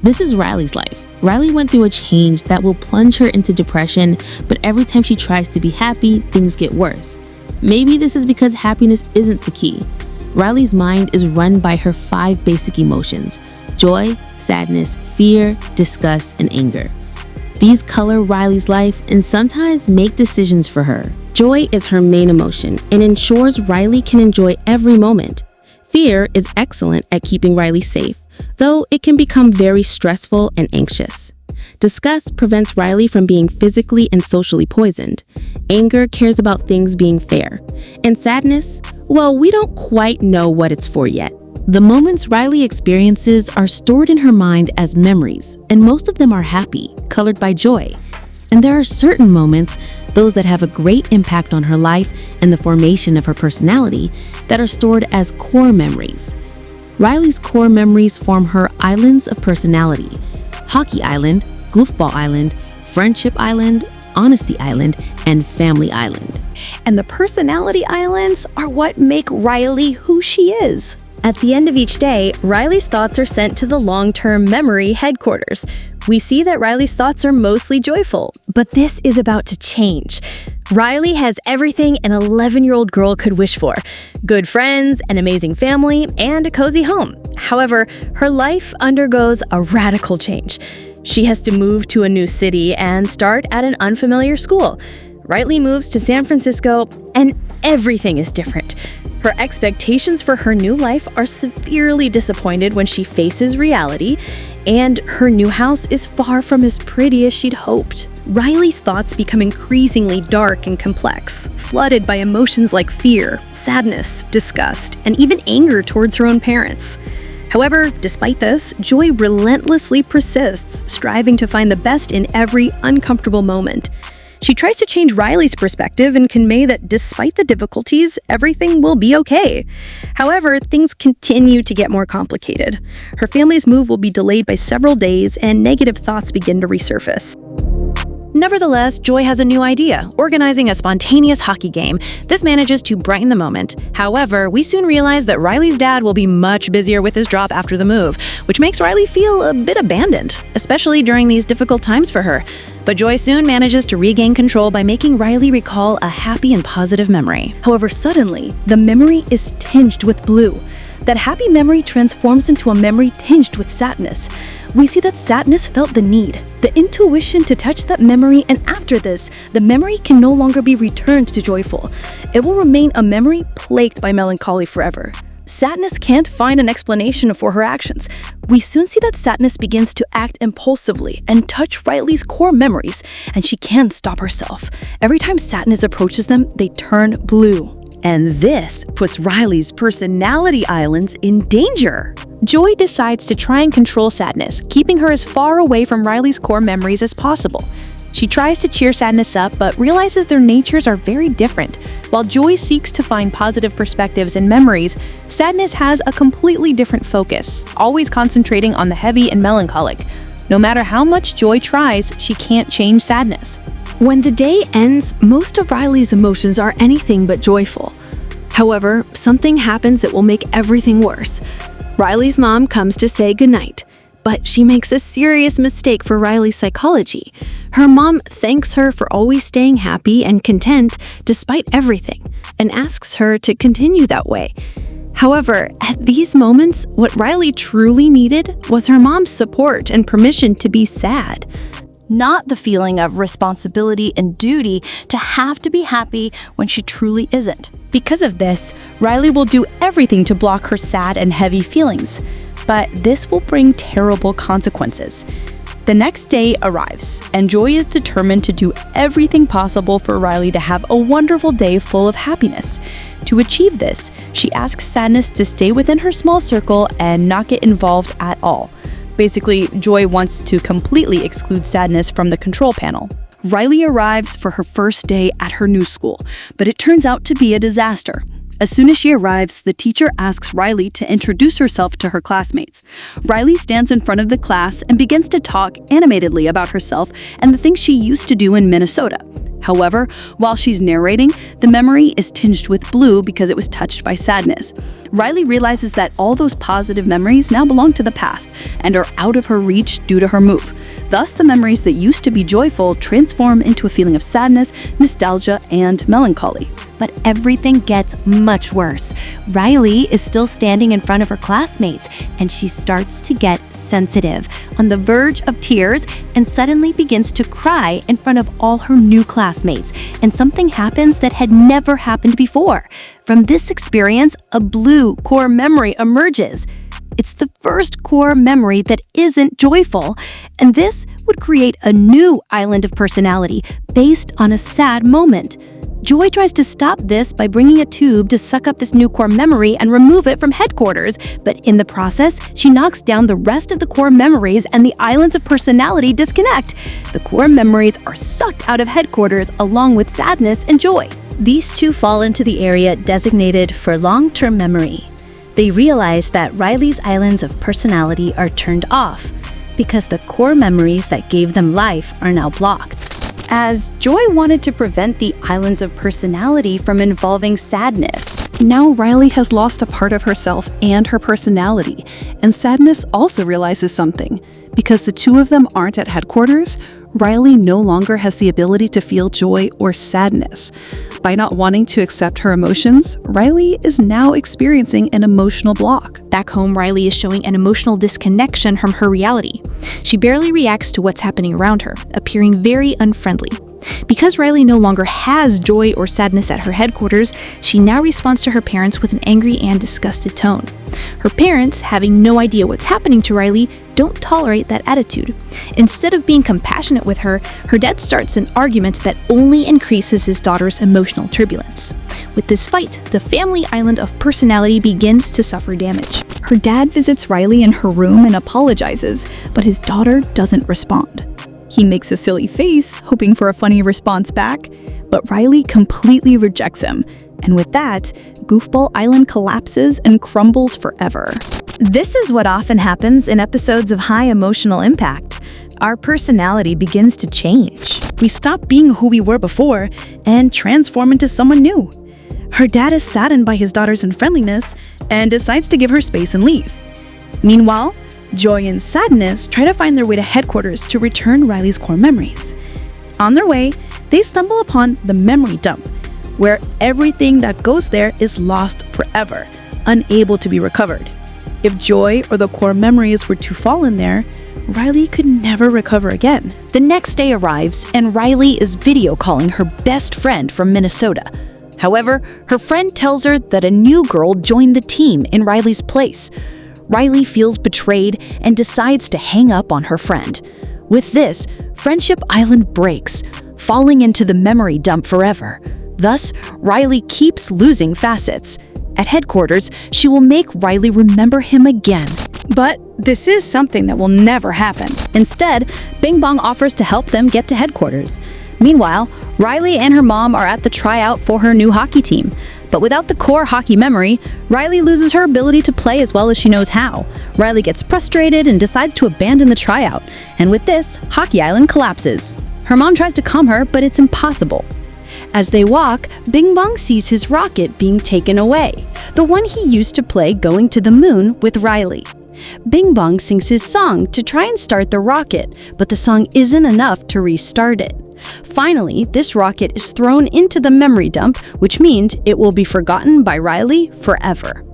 This is Riley's life. Riley went through a change that will plunge her into depression, but every time she tries to be happy, things get worse. Maybe this is because happiness isn't the key. Riley's mind is run by her 5 basic emotions: joy, sadness, fear, disgust, and anger. These color Riley's life and sometimes make decisions for her. Joy is her main emotion and ensures Riley can enjoy every moment. Fear is excellent at keeping Riley safe, though it can become very stressful and anxious. Disgust prevents Riley from being physically and socially poisoned. Anger cares about things being fair. And sadness, well, we don't quite know what it's for yet. The moments Riley experiences are stored in her mind as memories, and most of them are happy, colored by joy. And there are certain moments, those that have a great impact on her life and the formation of her personality, that are stored as core memories. Riley's core memories form her islands of personality: Hockey Island, Goofball Island, Friendship Island, Honesty Island, and Family Island. And the personality islands are what make Riley who she is. At the end of each day, Riley's thoughts are sent to the long-term memory headquarters. We see that Riley's thoughts are mostly joyful, but this is about to change. Riley has everything an 11-year-old girl could wish for: good friends, an amazing family, and a cozy home. However, her life undergoes a radical change. She has to move to a new city and start at an unfamiliar school. Riley moves to San Francisco, and everything is different. Her expectations for her new life are severely disappointed when she faces reality, and her new house is far from as pretty as she'd hoped. Riley's thoughts become increasingly dark and complex, flooded by emotions like fear, sadness, disgust, and even anger towards her own parents. However, despite this, Joy relentlessly persists, striving to find the best in every uncomfortable moment. She tries to change Riley's perspective and convey that despite the difficulties, everything will be okay. However, things continue to get more complicated. Her family's move will be delayed by several days, and negative thoughts begin to resurface. Nevertheless, Joy has a new idea: organizing a spontaneous hockey game. This manages to brighten the moment. However, we soon realize that Riley's dad will be much busier with his job after the move, which makes Riley feel a bit abandoned, especially during these difficult times for her. But Joy soon manages to regain control by making Riley recall a happy and positive memory. However, suddenly, the memory is tinged with blue. That happy memory transforms into a memory tinged with sadness. We see that sadness felt the need, the intuition to touch that memory, and after this, the memory can no longer be returned to joyful. It will remain a memory plagued by melancholy forever. Sadness can't find an explanation for her actions. We soon see that sadness begins to act impulsively and touch Riley's core memories, and she can't stop herself. Every time sadness approaches them, they turn blue. And this puts Riley's personality islands in danger. Joy decides to try and control sadness, keeping her as far away from Riley's core memories as possible. She tries to cheer sadness up, but realizes their natures are very different. While Joy seeks to find positive perspectives and memories, sadness has a completely different focus, always concentrating on the heavy and melancholic. No matter how much Joy tries, she can't change sadness. When the day ends, most of Riley's emotions are anything but joyful. However, something happens that will make everything worse. Riley's mom comes to say goodnight, but she makes a serious mistake for Riley's psychology. Her mom thanks her for always staying happy and content despite everything, and asks her to continue that way. However, at these moments, what Riley truly needed was her mom's support and permission to be sad. Not the feeling of responsibility and duty to have to be happy when she truly isn't. Because of this, Riley will do everything to block her sad and heavy feelings. But this will bring terrible consequences. The next day arrives, and Joy is determined to do everything possible for Riley to have a wonderful day full of happiness. To achieve this, she asks sadness to stay within her small circle and not get involved at all. Basically, Joy wants to completely exclude sadness from the control panel. Riley arrives for her first day at her new school, but it turns out to be a disaster. As soon as she arrives, the teacher asks Riley to introduce herself to her classmates. Riley stands in front of the class and begins to talk animatedly about herself and the things she used to do in Minnesota. However, while she's narrating, the memory is tinged with blue because it was touched by sadness. Riley realizes that all those positive memories now belong to the past and are out of her reach due to her move. Thus, the memories that used to be joyful transform into a feeling of sadness, nostalgia, and melancholy. But everything gets much worse. Riley is still standing in front of her classmates, and she starts to get sensitive, on the verge of tears, and suddenly begins to cry in front of all her new classmates. And something happens that had never happened before. From this experience, a blue core memory emerges. It's the first core memory that isn't joyful, and this would create a new island of personality based on a sad moment. Joy tries to stop this by bringing a tube to suck up this new core memory and remove it from headquarters, but in the process, she knocks down the rest of the core memories and the islands of personality disconnect. The core memories are sucked out of headquarters along with sadness and joy. These two fall into the area designated for long-term memory. They realize that Riley's islands of personality are turned off because the core memories that gave them life are now blocked. As Joy wanted to prevent the islands of personality from involving sadness, now Riley has lost a part of herself and her personality, and Sadness also realizes something. Because the two of them aren't at headquarters, Riley no longer has the ability to feel joy or sadness. By not wanting to accept her emotions, Riley is now experiencing an emotional block. Back home, Riley is showing an emotional disconnection from her reality. She barely reacts to what's happening around her, appearing very unfriendly. Because Riley no longer has joy or sadness at her headquarters, she now responds to her parents with an angry and disgusted tone. Her parents, having no idea what's happening to Riley, don't tolerate that attitude. Instead of being compassionate with her, her dad starts an argument that only increases his daughter's emotional turbulence. With this fight, the family island of personality begins to suffer damage. Her dad visits Riley in her room and apologizes, but his daughter doesn't respond. He makes a silly face, hoping for a funny response back, but Riley completely rejects him. And with that, Goofball Island collapses and crumbles forever. This is what often happens in episodes of high emotional impact. Our personality begins to change. We stop being who we were before and transform into someone new. Her dad is saddened by his daughter's unfriendliness and decides to give her space and leave. Meanwhile, Joy and Sadness try to find their way to headquarters to return Riley's core memories. On their way, they stumble upon the memory dump, where everything that goes there is lost forever, unable to be recovered. If Joy or the core memories were to fall in there, Riley could never recover again. The next day arrives, and Riley is video calling her best friend from Minnesota. However, her friend tells her that a new girl joined the team in Riley's place. Riley feels betrayed and decides to hang up on her friend. With this, Friendship Island breaks, falling into the memory dump forever. Thus, Riley keeps losing facets. At headquarters, she will make Riley remember him again. But this is something that will never happen. Instead, Bing Bong offers to help them get to headquarters. Meanwhile, Riley and her mom are at the tryout for her new hockey team. But without the core hockey memory, Riley loses her ability to play as well as she knows how. Riley gets frustrated and decides to abandon the tryout. And with this, Hockey Island collapses. Her mom tries to calm her, but it's impossible. As they walk, Bing Bong sees his rocket being taken away, the one he used to play going to the moon with Riley. Bing Bong sings his song to try and start the rocket, but the song isn't enough to restart it. Finally, this rocket is thrown into the memory dump, which means it will be forgotten by Riley forever.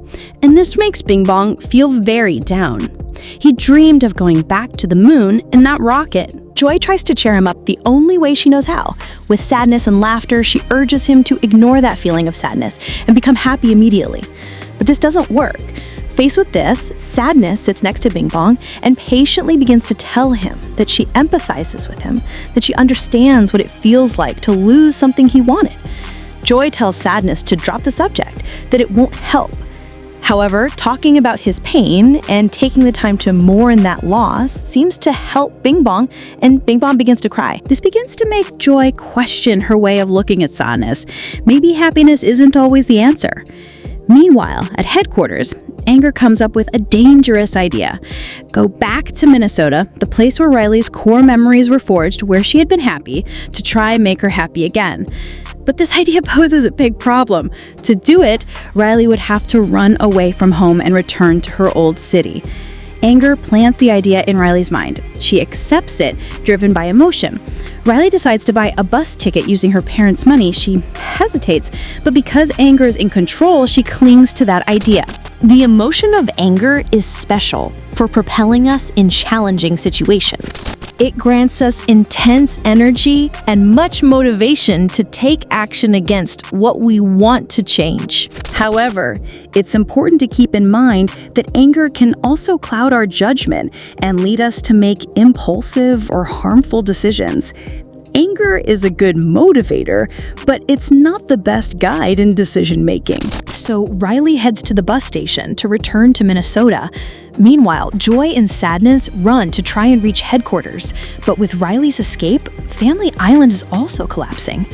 And this makes Bing Bong feel very down. He dreamed of going back to the moon in that rocket. Joy tries to cheer him up the only way she knows how. With sadness and laughter, she urges him to ignore that feeling of sadness and become happy immediately. But this doesn't work. Faced with this, Sadness sits next to Bing Bong and patiently begins to tell him that she empathizes with him, that she understands what it feels like to lose something he wanted. Joy tells Sadness to drop the subject, that it won't help. However, talking about his pain and taking the time to mourn that loss seems to help Bing Bong, and Bing Bong begins to cry. This begins to make Joy question her way of looking at Sadness. Maybe happiness isn't always the answer. Meanwhile, at headquarters, Anger comes up with a dangerous idea. Go back to Minnesota, the place where Riley's core memories were forged, where she had been happy, to try and make her happy again. But this idea poses a big problem. To do it, Riley would have to run away from home and return to her old city. Anger plants the idea in Riley's mind. She accepts it, driven by emotion. Riley decides to buy a bus ticket using her parents' money. She hesitates, but because anger is in control, she clings to that idea. The emotion of anger is special for propelling us in challenging situations. It grants us intense energy and much motivation to take action against what we want to change. However, it's important to keep in mind that anger can also cloud our judgment and lead us to make impulsive or harmful decisions. Anger is a good motivator, but it's not the best guide in decision-making. So Riley heads to the bus station to return to Minnesota. Meanwhile, Joy and Sadness run to try and reach headquarters. But with Riley's escape, Family Island is also collapsing.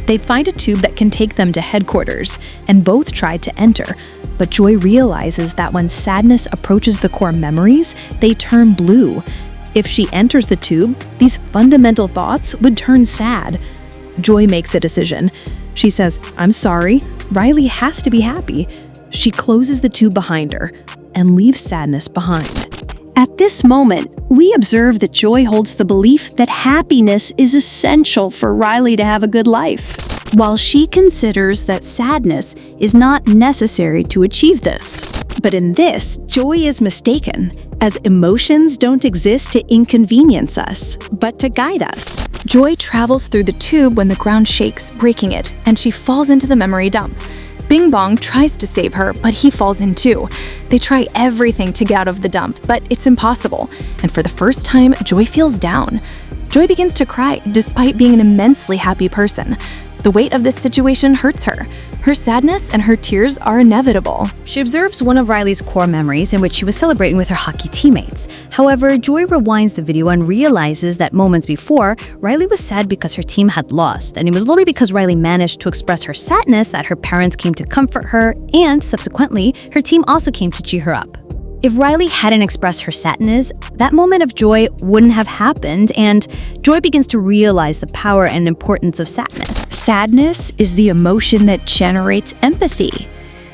They find a tube that can take them to headquarters, and both try to enter. But Joy realizes that when Sadness approaches the core memories, they turn blue. If she enters the tube, these fundamental thoughts would turn sad. Joy makes a decision. She says, "I'm sorry, Riley has to be happy." She closes the tube behind her and leaves Sadness behind. At this moment, we observe that Joy holds the belief that happiness is essential for Riley to have a good life, while she considers that sadness is not necessary to achieve this. But in this, Joy is mistaken, as emotions don't exist to inconvenience us, but to guide us. Joy travels through the tube when the ground shakes, breaking it, and she falls into the memory dump. Bing Bong tries to save her, but he falls in too. They try everything to get out of the dump, but it's impossible. And for the first time, Joy feels down. Joy begins to cry, despite being an immensely happy person. The weight of this situation hurts her. Her sadness and her tears are inevitable. She observes one of Riley's core memories in which she was celebrating with her hockey teammates. However, Joy rewinds the video and realizes that moments before, Riley was sad because her team had lost, and it was only because Riley managed to express her sadness that her parents came to comfort her, and subsequently, her team also came to cheer her up. If Riley hadn't expressed her sadness, that moment of joy wouldn't have happened, and Joy begins to realize the power and importance of sadness. Sadness is the emotion that generates empathy,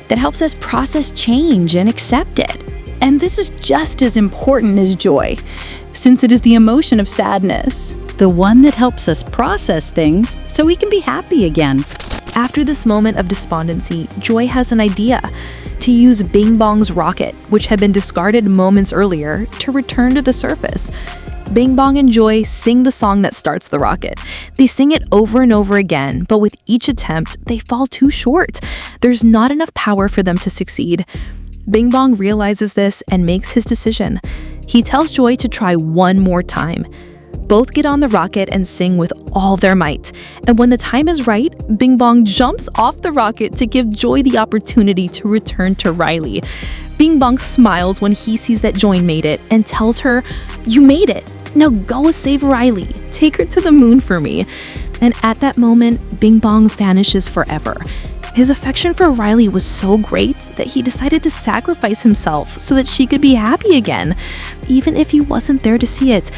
that helps us process change and accept it. And this is just as important as joy, since it is the emotion of sadness, the one that helps us process things so we can be happy again. After this moment of despondency, Joy has an idea: to use Bing Bong's rocket, which had been discarded moments earlier, to return to the surface. Bing Bong and Joy sing the song that starts the rocket. They sing it over and over again, but with each attempt, they fall too short. There's not enough power for them to succeed. Bing Bong realizes this and makes his decision. He tells Joy to try one more time. Both get on the rocket and sing with all their might. And when the time is right, Bing Bong jumps off the rocket to give Joy the opportunity to return to Riley. Bing Bong smiles when he sees that Joy made it and tells her, "You made it. Now go save Riley. Take her to the moon for me." And at that moment, Bing Bong vanishes forever. His affection for Riley was so great that he decided to sacrifice himself so that she could be happy again, even if he wasn't there to see it.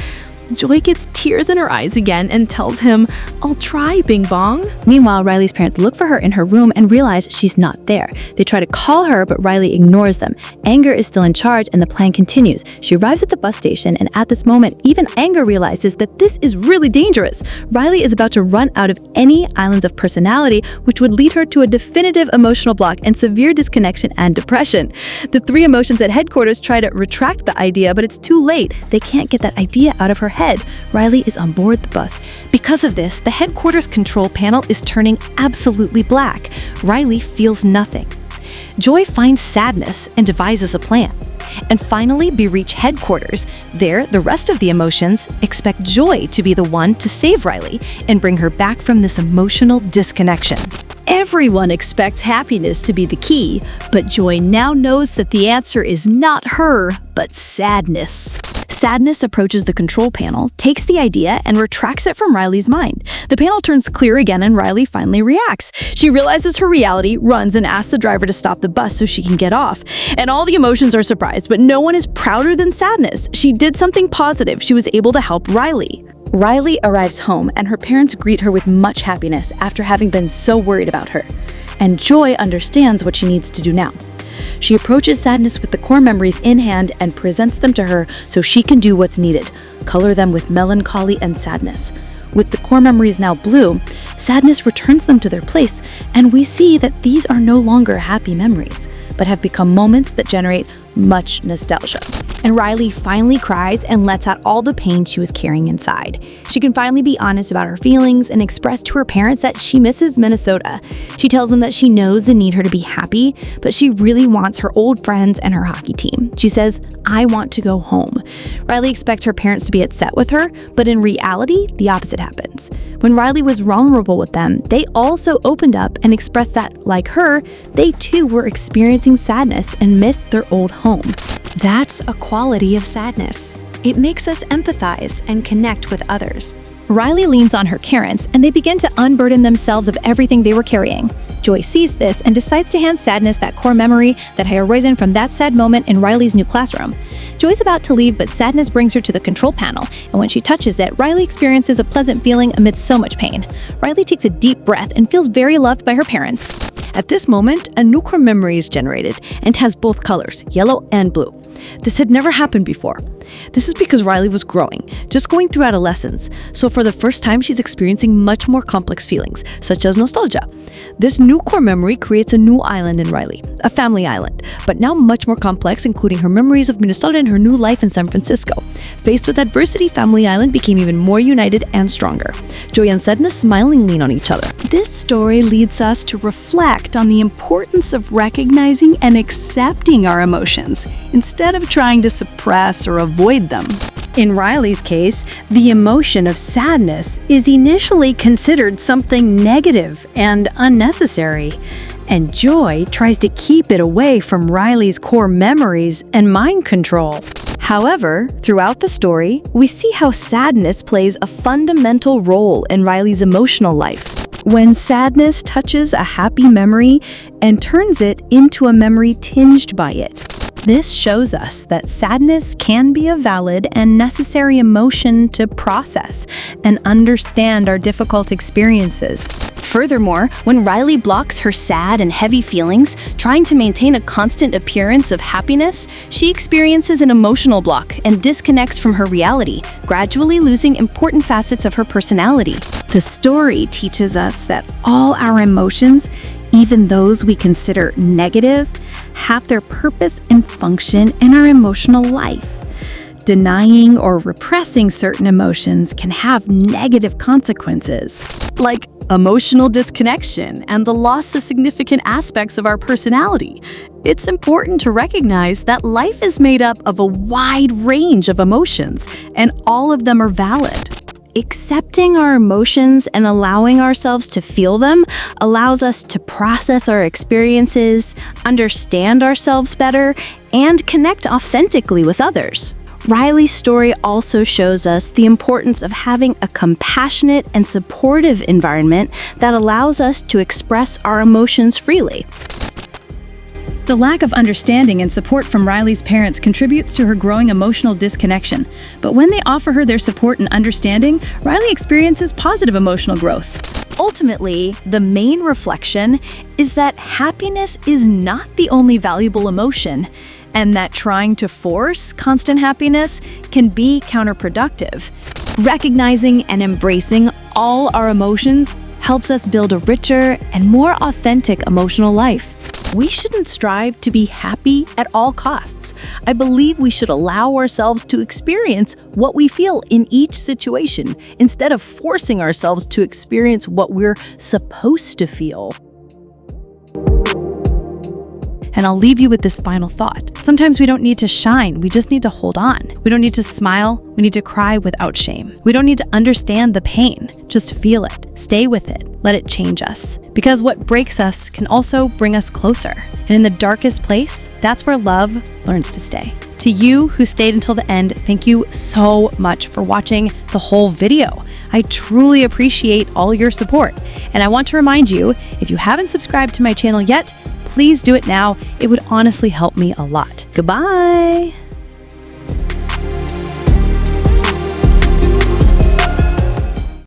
Joy gets tears in her eyes again and tells him, "I'll try, Bing Bong." Meanwhile, Riley's parents look for her in her room and realize she's not there. They try to call her, but Riley ignores them. Anger is still in charge, and the plan continues. She arrives at the bus station, and at this moment, even Anger realizes that this is really dangerous. Riley is about to run out of any islands of personality, which would lead her to a definitive emotional block and severe disconnection and depression. The three emotions at headquarters try to retract the idea, but it's too late. They can't get that idea out of her head. Riley is on board the bus. Because of this, the headquarters control panel is turning absolutely black. Riley feels nothing. Joy finds sadness and devises a plan. And finally, we reach headquarters. There, the rest of the emotions expect Joy to be the one to save Riley and bring her back from this emotional disconnection. Everyone expects happiness to be the key, but Joy now knows that the answer is not her, but sadness. Sadness approaches the control panel, takes the idea, and retracts it from Riley's mind. The panel turns clear again, and Riley finally reacts. She realizes her reality, runs, and asks the driver to stop the bus so she can get off. And all the emotions are surprised, but no one is prouder than sadness. She did something positive. She was able to help Riley. Riley arrives home and her parents greet her with much happiness after having been so worried about her. And Joy understands what she needs to do now. She approaches Sadness with the core memories in hand and presents them to her so she can do what's needed, color them with melancholy and sadness. With the core memories now blue, Sadness returns them to their place, and we see that these are no longer happy memories, but have become moments that generate much nostalgia. And Riley finally cries and lets out all the pain she was carrying inside. She can finally be honest about her feelings and express to her parents that she misses Minnesota. She tells them that she knows they need her to be happy, but she really wants her old friends and her hockey team. She says, "I want to go home." Riley expects her parents to be upset with her, but in reality, the opposite happens. When Riley was vulnerable with them, they also opened up and expressed that, like her, they too were experiencing sadness and missed their old home. That's a quality of sadness. It makes us empathize and connect with others. Riley leans on her parents, and they begin to unburden themselves of everything they were carrying. Joy sees this and decides to hand Sadness that core memory that had arisen from that sad moment in Riley's new classroom. Joy's about to leave, but Sadness brings her to the control panel, and when she touches it, Riley experiences a pleasant feeling amidst so much pain. Riley takes a deep breath and feels very loved by her parents. At this moment, a new core memory is generated and has both colors, yellow and blue. This had never happened before. This is because Riley was growing, just going through adolescence, so for the first time she's experiencing much more complex feelings, such as nostalgia. This new core memory creates a new island in Riley, a family island, but now much more complex, including her memories of Minnesota and her new life in San Francisco. Faced with adversity, Family Island became even more united and stronger. Joy and Sadness smilingly lean on each other. This story leads us to reflect on the importance of recognizing and accepting our emotions, instead of trying to suppress or avoid them. In Riley's case, the emotion of sadness is initially considered something negative and unnecessary, and Joy tries to keep it away from Riley's core memories and mind control. However, throughout the story, we see how sadness plays a fundamental role in Riley's emotional life. When sadness touches a happy memory and turns it into a memory tinged by it. This shows us that sadness can be a valid and necessary emotion to process and understand our difficult experiences. Furthermore, when Riley blocks her sad and heavy feelings, trying to maintain a constant appearance of happiness, she experiences an emotional block and disconnects from her reality, gradually losing important facets of her personality. The story teaches us that all our emotions, even those we consider negative, have their purpose and function in our emotional life. Denying or repressing certain emotions can have negative consequences, like emotional disconnection and the loss of significant aspects of our personality. It's important to recognize that life is made up of a wide range of emotions, and all of them are valid. Accepting our emotions and allowing ourselves to feel them allows us to process our experiences, understand ourselves better, and connect authentically with others. Riley's story also shows us the importance of having a compassionate and supportive environment that allows us to express our emotions freely. The lack of understanding and support from Riley's parents contributes to her growing emotional disconnection. But when they offer her their support and understanding, Riley experiences positive emotional growth. Ultimately, the main reflection is that happiness is not the only valuable emotion, and that trying to force constant happiness can be counterproductive. Recognizing and embracing all our emotions helps us build a richer and more authentic emotional life. We shouldn't strive to be happy at all costs. I believe we should allow ourselves to experience what we feel in each situation instead of forcing ourselves to experience what we're supposed to feel. And I'll leave you with this final thought. Sometimes we don't need to shine, we just need to hold on. We don't need to smile, we need to cry without shame. We don't need to understand the pain, just feel it, stay with it, let it change us. Because what breaks us can also bring us closer. And in the darkest place, that's where love learns to stay. To you who stayed until the end, thank you so much for watching the whole video. I truly appreciate all your support. And I want to remind you, if you haven't subscribed to my channel yet, please do it now. It would honestly help me a lot. Goodbye.